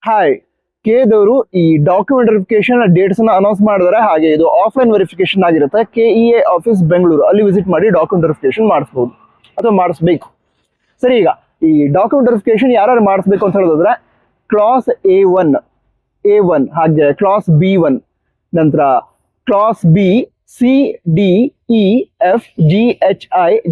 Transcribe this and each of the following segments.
Hi, ಕೆದವರು ಈ document verification dates ಅನ್ನ announce ಮಾಡಿದ್ರೆ, ಹಾಗೆ ಇದು ಆಫ್ಲೈನ್ ವೆರಿಫಿಕೇಶನ್ ಆಗಿರುತ್ತೆ. KEA ಆಫೀಸ್ ಬೆಂಗಳೂರು ಅಲ್ಲಿ ವಿಸಿಟ್ ಮಾಡಿ ಡಾಕ್ಯುಮೆಂಟ್ ವೆರಿಫಿಕೇಶನ್ ಮಾಡಿಸ್ಬೋದು ಅಥವಾ ಮಾಡಿಸ್ಬೇಕು. ಸರಿ, ಈಗ ಈ ಡಾಕ್ಯುಮೆಂಟ್ ವೆರಿಫಿಕೇಶನ್ ಯಾರು ಮಾಡಿಸ್ಬೇಕು ಅಂತ ಹೇಳಿದ್ರೆ, ಕ್ಲಾಸ್ A1 ಹಾಗೆ ಕ್ಲಾಸ್ B1, ನಂತರ class B CDEFGHI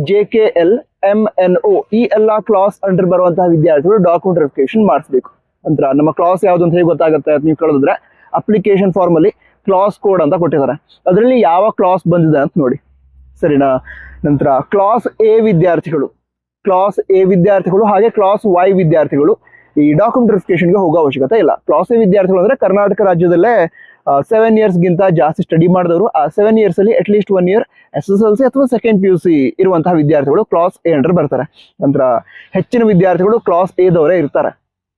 JKL MNO ಈ ಎಲ್ಲ ಕ್ಲಾಸ್ ಅಂಡರ್ ಬರುವಂತಹ ವಿದ್ಯಾರ್ಥಿಗಳು ಡಾಕ್ಯುಮೆಂಟ್ ವೆರಿಫಿಕೇಶನ್ ಮಾಡಿಸ್ಬೇಕು. ನಂತರ ನಮ್ಮ ಕ್ಲಾಸ್ ಯಾವ್ದು ಅಂತ ಹೇಗೆ ಗೊತ್ತಾಗುತ್ತೆ ಅಂತ ನೀವು ಕೇಳಿದ್ರೆ, ಅಪ್ಲಿಕೇಶನ್ ಫಾರ್ಮ್ ಅಲ್ಲಿ ಕ್ಲಾಸ್ ಕೋಡ್ ಅಂತ ಕೊಟ್ಟಿದ್ದಾರೆ. ಅದರಲ್ಲಿ ಯಾವ ಕ್ಲಾಸ್ ಬಂದಿದೆ ಅಂತ ನೋಡಿ, ಸರಿನಾ. ನಂತರ ಕ್ಲಾಸ್ A ವಿದ್ಯಾರ್ಥಿಗಳು ಹಾಗೆ ಕ್ಲಾಸ್ Y ವಿದ್ಯಾರ್ಥಿಗಳು ಈ ಡಾಕ್ಯುಮೆಂಟ್ ವೆರಿಫಿಕೇಶನ್ಗೆ ಹೋಗೋ ಅವಶ್ಯಕತೆ ಇಲ್ಲ. ಕ್ಲಾಸ್ A ವಿದ್ಯಾರ್ಥಿಗಳು ಅಂದ್ರೆ ಕರ್ನಾಟಕ ರಾಜ್ಯದಲ್ಲೇ 7 years ಗಿಂತ ಜಾಸ್ತಿ ಸ್ಟಡಿ ಮಾಡಿದವರು, ಆ 7 years ಅಲ್ಲಿ ಅಟ್ಲೀಸ್ಟ್ 1 year SSLC ಅಥವಾ ಸೆಕೆಂಡ್ PUC ಇರುವಂತಹ ವಿದ್ಯಾರ್ಥಿಗಳು ಕ್ಲಾಸ್ A ಅಂಡರ್ ಬರ್ತಾರೆ. ನಂತರ ಹೆಚ್ಚಿನ ವಿದ್ಯಾರ್ಥಿಗಳು ಕ್ಲಾಸ್ A ದವರೇ ಇರ್ತಾರೆ,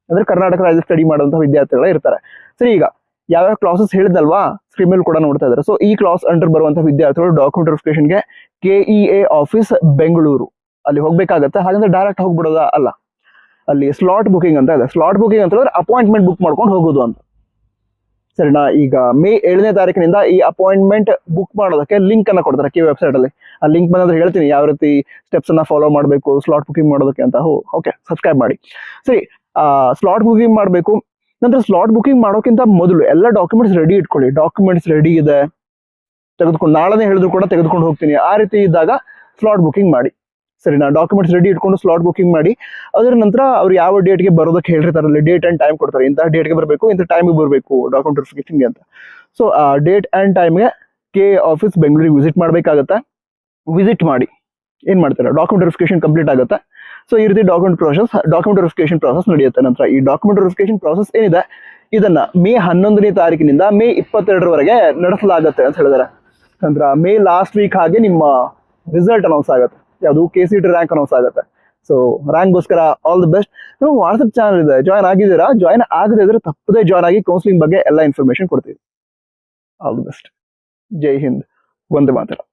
ಅಂದ್ರೆ ಕರ್ನಾಟಕ ರಾಜ್ಯ ಸ್ಟಡಿ ಮಾಡುವಂತಹ ವಿದ್ಯಾರ್ಥಿಗಳೇ ಇರ್ತಾರೆ. ಸರಿ, ಈಗ ಯಾವ್ಯಾವ ಕ್ಲಾಸಸ್ ಹೇಳಿದಲ್ವಾ ಸ್ಕ್ರೀನ್ ಮೇಲೆ ಕೂಡ ನೋಡ್ತಾ ಇದ್ದಾರೆ. ಸೊ ಈ ಕ್ಲಾಸ್ ಅಂಡರ್ ಬರುವಂತಹ ವಿದ್ಯಾರ್ಥಿಗಳು ಡಾಕ್ಯುಮೆಂಟ್ ವೆರಿಫಿಕೇಶನ್ಗೆ KEA ಆಫೀಸ್ ಬೆಂಗಳೂರು ಅಲ್ಲಿ ಹೋಗ್ಬೇಕಾಗತ್ತೆ. ಹಾಗಂದ್ರೆ ಡೈರೆಕ್ಟ್ ಹೋಗ್ಬಿಡೋದ ಅಲ್ಲ, ಅಲ್ಲಿ ಸ್ಲಾಟ್ ಬುಕಿಂಗ್ ಅಂತ ಇದೆ. ಸ್ಲಾಟ್ ಬುಕಿಂಗ್ ಅಂತ ಹೇಳಿದ್ರೆ ಅಪಾಯಿಂಟ್ಮೆಂಟ್ ಬುಕ್ ಮಾಡ್ಕೊಂಡು ಹೋಗೋದು ಅಂತ, ಸರಿನಾ. ಈಗ ಮೇ 7ನೇ ತಾರೀಕಿನಿಂದ ಈ ಅಪಾಯಿಂಟ್ಮೆಂಟ್ ಬುಕ್ ಮಾಡೋದಕ್ಕೆ ಲಿಂಕ್ ಅನ್ನ ಕೊಡ್ತಾರೆ KEA ವೆಬ್ಸೈಟ್ ಅಲ್ಲಿ. ಆ ಲಿಂಕ್ ಬಂದ್ರೆ ಹೇಳ್ತೀನಿ ಯಾವ ರೀತಿ ಸ್ಟೆಪ್ಸ್ ಅನ್ನ ಫಾಲೋ ಮಾಡಬೇಕು ಸ್ಲಾಟ್ ಬುಕಿಂಗ್ ಮಾಡೋದಕ್ಕೆ ಅಂತ. ಓಕೆ, ಸಬ್ಸ್ಕ್ರೈಬ್ ಮಾಡಿ. ಸರಿ, ಸ್ಲಾಟ್ ಬುಕಿಂಗ್ ಮಾಡಬೇಕು. ನಂತರ ಸ್ಲಾಟ್ ಬುಕಿಂಗ್ ಮಾಡೋಕ್ಕಿಂತ ಮೊದಲು ಎಲ್ಲ ಡಾಕ್ಯುಮೆಂಟ್ಸ್ ರೆಡಿ ಇಟ್ಕೊಳ್ಳಿ. ಡಾಕ್ಯುಮೆಂಟ್ಸ್ ರೆಡಿ ಇದೆ, ತೆಗೆದುಕೊಂಡು ನಾಳೆನೇ ಹೇಳಿದ್ರು ಕೂಡ ತೆಗೆದುಕೊಂಡು ಹೋಗ್ತೀನಿ, ಆ ರೀತಿ ಇದ್ದಾಗ ಸ್ಲಾಟ್ ಬುಕಿಂಗ್ ಮಾಡಿ. ಸರಿನಾ, ಡಾಕ್ಯುಮೆಂಟ್ಸ್ ರೆಡಿ ಇಟ್ಕೊಂಡು ಸ್ಲಾಟ್ ಬುಕಿಂಗ್ ಮಾಡಿ. ಅದರ ನಂತರ ಅವ್ರು ಯಾವ ಡೇಟ್ಗೆ ಬರೋದಕ್ಕೆ ಹೇಳಿರ್ತಾರಲ್ಲಿ ಡೇಟ್ ಅಂಡ್ ಟೈಮ್ ಕೊಡ್ತಾರೆ. ಇಂಥ ಡೇಟ್ಗೆ ಬರಬೇಕು, ಇಂಥ ಟೈಮಿಗೆ ಬರಬೇಕು ಡಾಕ್ಯುಮೆಂಟ್ ವೆರಿಫಿಕೇಶನ್ಗೆ ಅಂತ. ಸೊ ಆ ಡೇಟ್ ಅಂಡ್ ಟೈಮ್ಗೆ KEA ಆಫೀಸ್ ಬೆಂಗಳೂರಿಗೆ ವಿಸಿಟ್ ಮಾಡಬೇಕಾಗತ್ತೆ. ವಿಸಿಟ್ ಮಾಡಿ ಏನ್ ಮಾಡ್ತಾರೆ, ಡಾಕ್ಯುಮೆಂಟ್ ವೆರಿಫಿಕೇಶನ್ ಕಂಪ್ಲೀಟ್ ಆಗುತ್ತೆ. ಸೊ ಈ ರೀತಿ ಡಾಕ್ಯುಮೆಂಟ್ ವೆರಿಫಿಕೇಶನ್ ಪ್ರಾಸೆಸ್ ನಡೆಯುತ್ತೆ. ನಂತರ ಈ ಡಾಕ್ಯುಮೆಂಟ್ ವೆರಿಫಿಕೇಶನ್ ಪ್ರಾಸೆಸ್ ಏನಿದೆ ಇದನ್ನ ಮೇ 11ನೇ ತಾರೀಕಿನಿಂದ ಮೇ 22ರವರೆಗೆ ನಡೆಸಲಾಗುತ್ತೆ ಅಂತ ಹೇಳಿದ್ದಾರೆ. ನಂತರ ಮೇ ಲಾಸ್ಟ್ ವೀಕ್ ಹಾಗೆ ನಿಮ್ಮ ರಿಸಲ್ಟ್ ಅನೌನ್ಸ್ ಆಗುತ್ತೆ, ಯಾವುದು KCET ರ್ಯಾಂಕ್ ಅನೌನ್ಸ್ ಆಗುತ್ತೆ. ಸೊ ರ್ಯಾಂಕ್ಗೋಸ್ಕರ ಆಲ್ ದಿ ಬೆಸ್ಟ್. ನೀವು ವಾಟ್ಸಪ್ ಚಾನಲ್ ಇದೆ, ಜಾಯ್ನ್ ಆಗಿದ್ದೀರಾ? ಜಾಯ್ನ್ ಆಗದೇ ಇದ್ರೆ ತಪ್ಪದೇ ಜಾಯ್ನ್ ಆಗಿ ಕೌನ್ಸಿಲಿಂಗ್ ಬಗ್ಗೆ ಎಲ್ಲ ಇನ್ಫಾರ್ಮೇಶನ್ ಕೊಡ್ತೀವಿ. All the best. ಜೈ ಹಿಂದ್, ವಂದೇ ಮಾತರಂ.